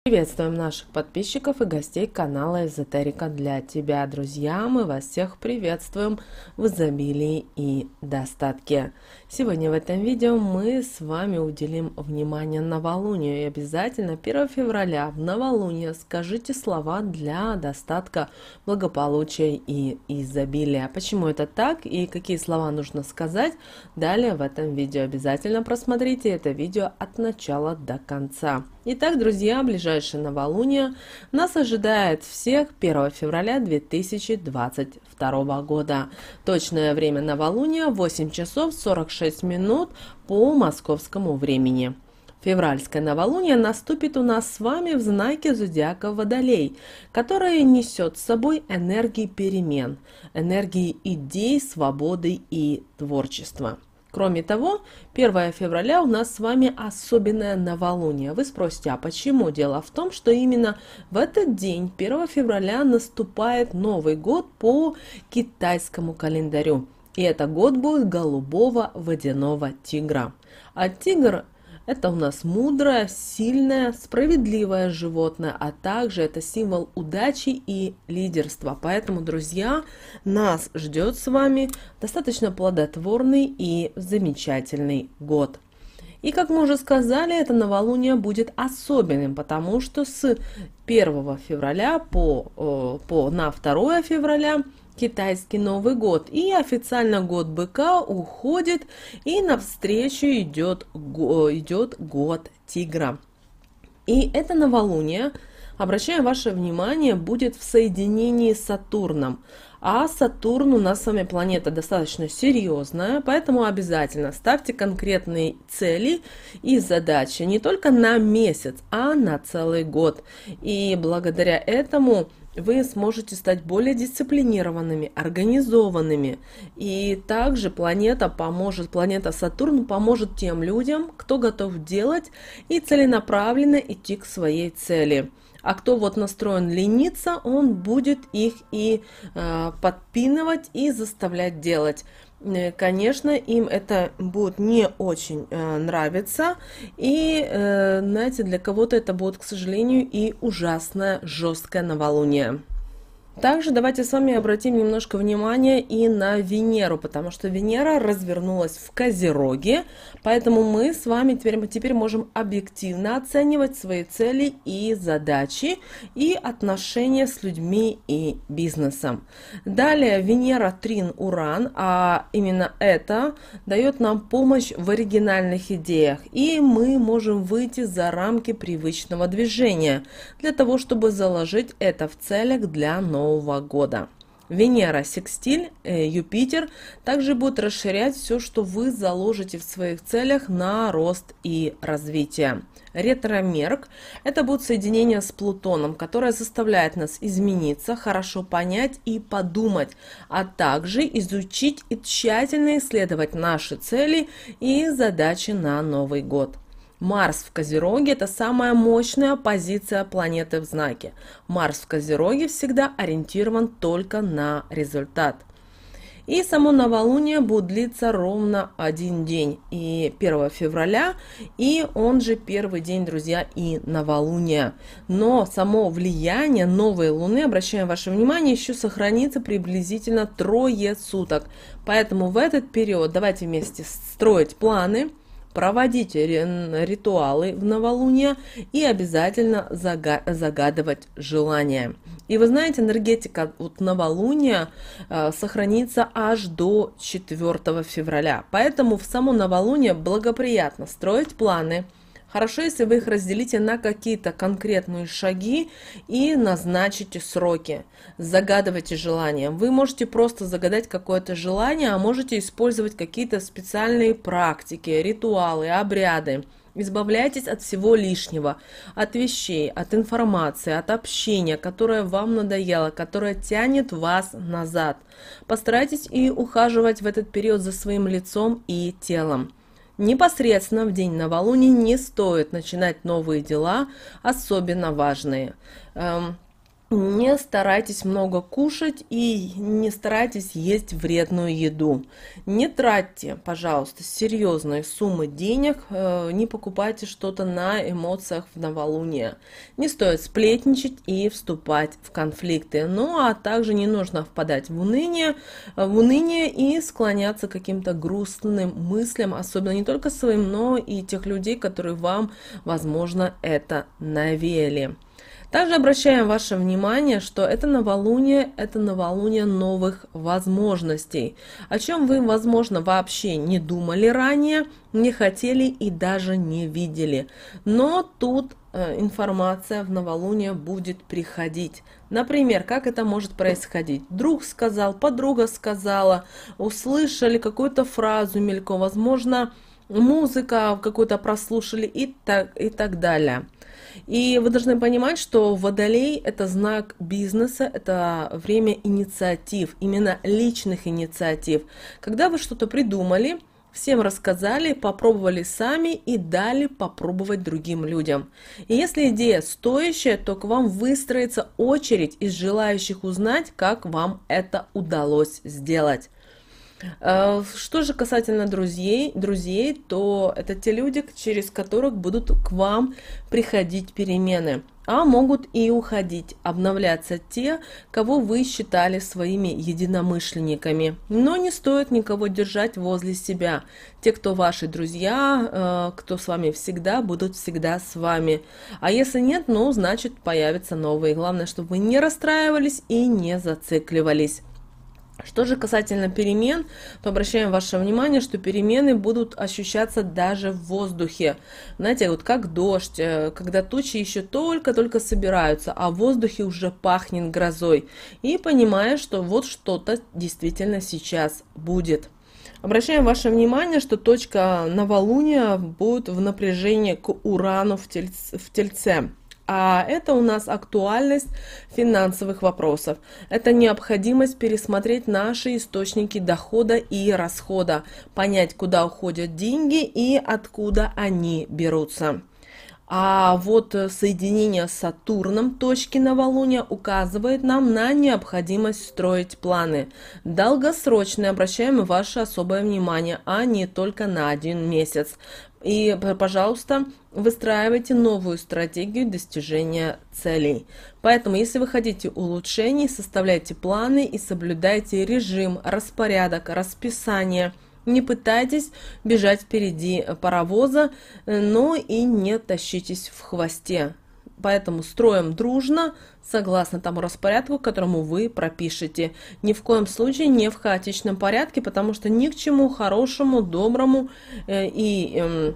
Приветствуем наших подписчиков и гостей канала Эзотерика для тебя, друзья! Мы вас всех приветствуем в изобилии и достатке. Сегодня в этом видео мы с вами уделим внимание новолунию. И обязательно 1 февраля в новолуние скажите слова для достатка, благополучия и изобилия. Почему это так и какие слова нужно сказать, далее в этом видео. Обязательно просмотрите это видео от начала до конца. Итак, друзья, ближайшее новолуние нас ожидает всех 1 февраля 2022 года. Точное время новолуния 8 часов 46 минут по московскому времени. Февральское новолуние наступит у нас с вами в знаке зодиака Водолей, которое несет с собой энергии перемен, энергии идей, свободы и творчества. Кроме того, 1 февраля у нас с вами особенное новолуние. Вы спросите, а почему? Дело в том, что именно в этот день, 1 февраля, наступает Новый год по китайскому календарю. И это год будет голубого водяного тигра. А тигр – это у нас мудрое, сильное, справедливое животное, а также это символ удачи и лидерства. Поэтому, друзья, нас ждет с вами достаточно плодотворный и замечательный год. И, как мы уже сказали, это новолуние будет особенным, потому что с 1 февраля на 2 февраля китайский Новый год, и официально год быка уходит, и навстречу идет год тигра. И это новолуние, обращаю ваше внимание, будет в соединении с Сатурном. А Сатурн у нас с вами планета достаточно серьезная, поэтому обязательно ставьте конкретные цели и задачи не только на месяц, а на целый год. И благодаря этому вы сможете стать более дисциплинированными, организованными. И также планета Сатурн поможет тем людям, кто готов делать и целенаправленно идти к своей цели. А кто настроен лениться, он будет их и подпинывать и заставлять делать. Конечно, им это будет не очень нравиться, и, знаете, для кого-то это будет, к сожалению, и ужасное, жесткое новолуние. Также давайте с вами обратим немножко внимание и на Венеру, потому что Венера развернулась в Козероге, поэтому мы с вами теперь можем объективно оценивать свои цели и задачи и отношения с людьми и бизнесом. Далее Венера трин Уран, а именно это дает нам помощь в оригинальных идеях, и мы можем выйти за рамки привычного движения для того, чтобы заложить это в целях для Нового года. Венера секстиль, Юпитер также будет расширять все, что вы заложите в своих целях на рост и развитие. Ретро-Мерк – это будет соединение с Плутоном, которое заставляет нас измениться, хорошо понять и подумать, а также изучить и тщательно исследовать наши цели и задачи на Новый год. Марс в Козероге – это самая мощная позиция планеты в знаке. Марс в Козероге всегда ориентирован только на результат. И само новолуние будет длиться ровно один день, и 1 февраля, и он же первый день, друзья, и новолуния. Но само влияние новой луны, обращаем ваше внимание, еще сохранится приблизительно 3 суток. Поэтому в этот период давайте вместе строить планы, проводить ритуалы в новолуние и обязательно загадывать желания. И вы знаете, энергетика новолуния сохранится аж до 4 февраля. Поэтому в само новолуние благоприятно строить планы. Хорошо, если вы их разделите на какие-то конкретные шаги и назначите сроки. Загадывайте желания. Вы можете просто загадать какое-то желание, а можете использовать какие-то специальные практики, ритуалы, обряды. Избавляйтесь от всего лишнего, от вещей, от информации, от общения, которое вам надоело, которое тянет вас назад. Постарайтесь и ухаживать в этот период за своим лицом и телом. Непосредственно в день новолуния не стоит начинать новые дела, особенно важные. Не старайтесь много кушать и не старайтесь есть вредную еду. Не тратьте, пожалуйста, серьезные суммы денег, не покупайте что-то на эмоциях в новолуние. Не стоит сплетничать и вступать в конфликты. Ну а также не нужно впадать в уныние и склоняться к каким-то грустным мыслям, особенно не только своим, но и тех людей, которые вам, возможно, это навеяли. Также обращаем ваше внимание, что это новолуние новых возможностей, о чем вы, возможно, вообще не думали ранее, не хотели и даже не видели. Но тут информация в новолуние будет приходить. Например, как это может происходить? Друг сказал, подруга сказала, услышали какую-то фразу мельком, возможно, музыка какую-то прослушали и так далее. И вы должны понимать, что Водолей – это знак бизнеса, это время инициатив, именно личных инициатив. Когда вы что-то придумали, всем рассказали, попробовали сами и дали попробовать другим людям. И если идея стоящая, то к вам выстроится очередь из желающих узнать, как вам это удалось сделать. Что же касательно друзей, то это те люди, через которых будут к вам приходить перемены, а могут и уходить, обновляться те, кого вы считали своими единомышленниками. Но не стоит никого держать возле себя. Те, кто ваши друзья, кто с вами всегда, будут всегда с вами. А если нет, ну, значит, появятся новые. Главное, чтобы вы не расстраивались и не зацикливались. Что же касательно перемен, то обращаем ваше внимание, что перемены будут ощущаться даже в воздухе. Знаете, вот как дождь, когда тучи еще только-только собираются, а в воздухе уже пахнет грозой. И понимая, что вот что-то действительно сейчас будет. Обращаем ваше внимание, что точка новолуния будет в напряжении к Урану в Тельце. А это у нас актуальность финансовых вопросов. Это необходимость пересмотреть наши источники дохода и расхода, понять, куда уходят деньги и откуда они берутся. А вот соединение с Сатурном точки новолуния указывает нам на необходимость строить планы. Долгосрочные, обращаем ваше особое внимание, а не только на 1 месяц. И, пожалуйста, выстраивайте новую стратегию достижения целей. Поэтому, если вы хотите улучшений, составляйте планы и соблюдайте режим, распорядок, расписание. Не пытайтесь бежать впереди паровоза, но и не тащитесь в хвосте. Поэтому строим дружно, согласно тому распорядку, которому вы пропишете. Ни в коем случае не в хаотичном порядке, потому что ни к чему хорошему, доброму и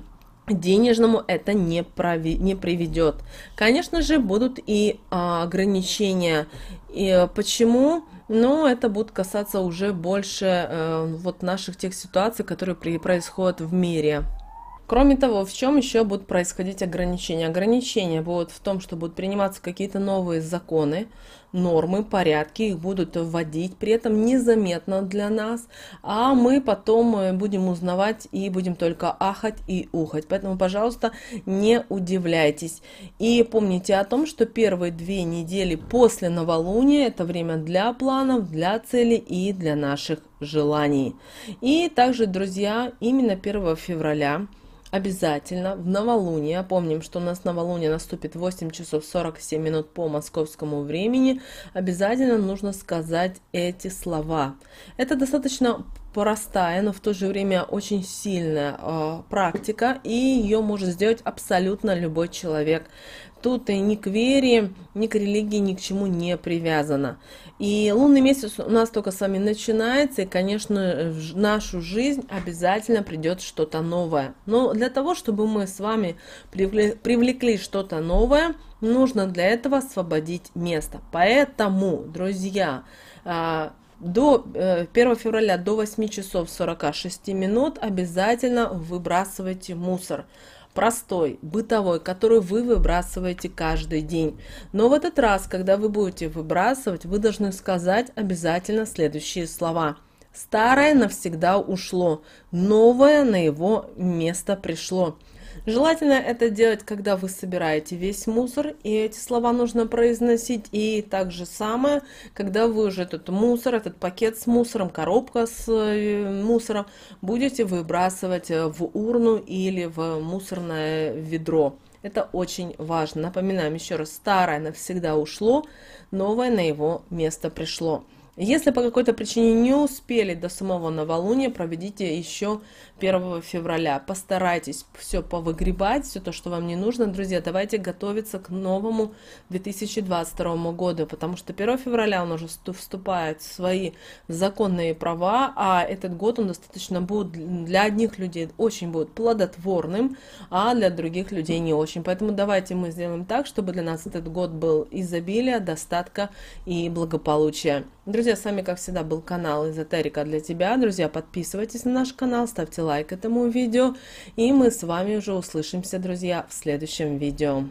денежному это не приведет. Конечно же, будут и ограничения. И почему? Но это будет касаться уже больше вот наших тех ситуаций, которые происходят в мире. Кроме того, в чем еще будут происходить ограничения? Ограничения будут в том, что будут приниматься какие-то новые законы, нормы, порядки, их будут вводить, при этом незаметно для нас, а мы потом будем узнавать и будем только ахать и ухать. Поэтому, пожалуйста, не удивляйтесь. И помните о том, что первые 2 недели после новолуния – это время для планов, для целей и для наших желаний. И также, друзья, именно 1 февраля обязательно в новолуние, помним, что у нас новолуние наступит в 8 часов 47 минут по московскому времени, обязательно нужно сказать эти слова. Это достаточно простая, но в то же время очень сильная практика, и ее может сделать абсолютно любой человек. Тут и ни к вере, ни к религии, ни к чему не привязано. И лунный месяц у нас только с вами начинается, и, конечно, в нашу жизнь обязательно придет что-то новое. Но для того, чтобы мы с вами привлекли что-то новое, нужно для этого освободить место. Поэтому, друзья, до 1 февраля до 8 часов 46 минут обязательно выбрасывайте мусор. Простой, бытовой, который вы выбрасываете каждый день. Но в этот раз, когда вы будете выбрасывать, вы должны сказать обязательно следующие слова. Старое навсегда ушло, новое на его место пришло. Желательно это делать, когда вы собираете весь мусор, и эти слова нужно произносить. И так же самое, когда вы уже этот мусор, этот пакет с мусором, коробка с мусором будете выбрасывать в урну или в мусорное ведро. Это очень важно. Напоминаем еще раз, старое навсегда ушло, новое на его место пришло. Если по какой-то причине не успели до самого новолуния, проведите еще 1 февраля. Постарайтесь все повыгребать, все то, что вам не нужно. Друзья, давайте готовиться к новому 2022 году, потому что 1 февраля он уже вступает в свои законные права, а этот год он достаточно будет для одних людей очень будет плодотворным, а для других людей не очень. Поэтому давайте мы сделаем так, чтобы для нас этот год был изобилия, достатка и благополучия. Друзья, с вами, как всегда, был канал Эзотерика для тебя. Друзья, подписывайтесь на наш канал, ставьте лайк этому видео. И мы с вами уже услышимся, друзья, в следующем видео.